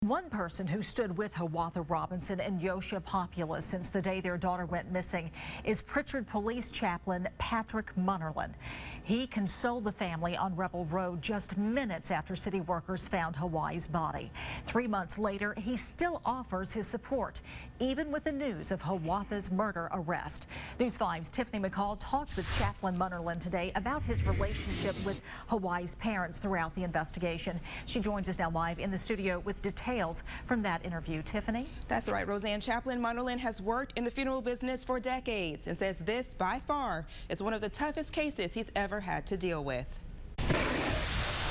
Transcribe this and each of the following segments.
One person who stood with Hiawatha Robinson and Yosha Populous since the day their daughter went missing is Pritchard Police Chaplain Patrick Munnerlin. He consoled the family on Rebel Road just minutes after city workers found Hawaii's body. 3 months later, he still offers his support, even with the news of Hiawatha's murder arrest. News 5's Tiffany McCall talked with Chaplain Munnerlin today about his relationship with Hawaii's parents throughout the investigation. She joins us now live in the studio with details from that interview. Tiffany? That's right, Roseanne. Chaplain Munnerlin has worked in the funeral business for decades and says this, by far, is one of the toughest cases he's ever had to deal with.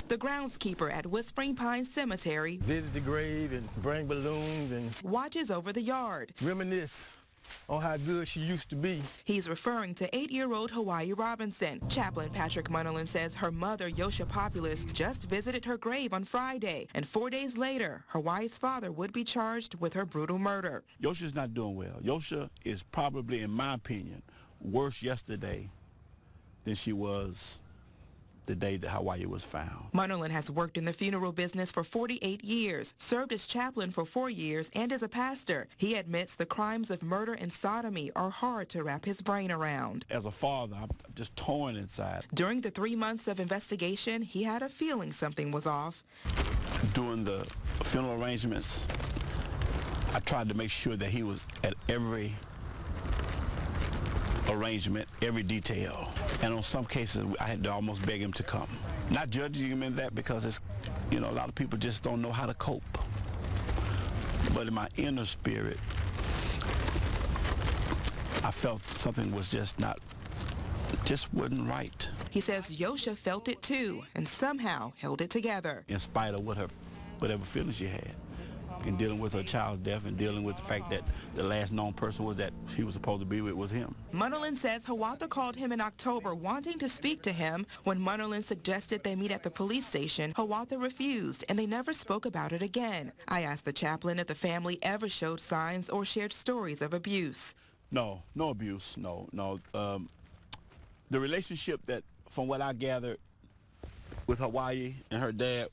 The groundskeeper at Whispering Pines Cemetery visit the grave and bring balloons and watches over the yard. Reminisce on how good she used to be. He's referring to 8-year-old Hawaii Robinson. Chaplain Patrick Munnerlin says her mother, Yosha Populous, just visited her grave on Friday, and 4 days later, Hawaii's father would be charged with her brutal murder. Yosha's not doing well. Yosha is probably, in my opinion, worse yesterday than she was the day that Hawaii was found. Munnerlin has worked in the funeral business for 48 years, served as chaplain for 4 years, and as a pastor. He admits the crimes of murder and sodomy are hard to wrap his brain around. As a father, I'm just torn inside. During the 3 months of investigation, he had a feeling something was off. During the funeral arrangements, I tried to make sure that he was at every arrangement, every detail. And on some cases, I had to almost beg him to come. Not judging him in that, because it's, a lot of people just don't know how to cope. But in my inner spirit, I felt something was just wasn't right. He says Yosha felt it too, and somehow held it together. In spite of whatever feelings she had, in dealing with her child's death and dealing with the fact that the last known person that she was supposed to be with was him. Munnerlin says Hiawatha called him in October wanting to speak to him. When Munnerlin suggested they meet at the police station, Hiawatha refused, and they never spoke about it again. I asked the chaplain if the family ever showed signs or shared stories of abuse. No abuse, no. The relationship that, from what I gathered with Hawaii and her dad,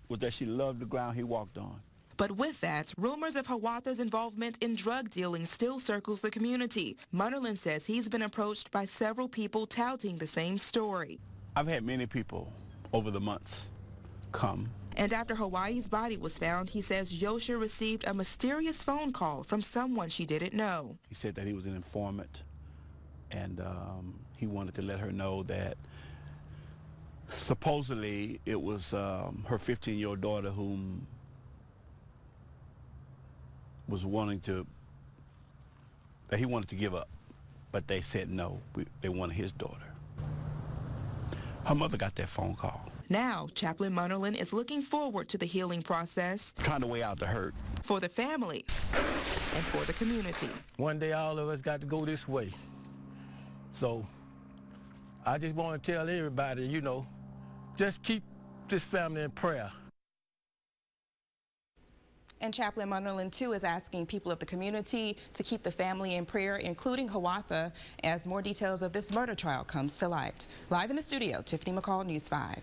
was that she loved the ground he walked on. But with that, rumors of Hiawatha's involvement in drug dealing still circles the community. Munnerlin says he's been approached by several people touting the same story. I've had many people over the months come. And after Hawaii's body was found, he says Yosha received a mysterious phone call from someone she didn't know. He said that he was an informant, and he wanted to let her know that supposedly it was her 15-year-old daughter whom was that he wanted to give up, but they said no, they wanted his daughter. Her mother got that phone call. Now, Chaplain Munnerlin is looking forward to the healing process. Trying to weigh out the hurt. For the family and for the community. One day all of us got to go this way. So I just want to tell everybody, just keep this family in prayer. And Chaplain Munnerlin, too, is asking people of the community to keep the family in prayer, including Hiawatha, as more details of this murder trial comes to light. Live in the studio, Tiffany McCall, News 5.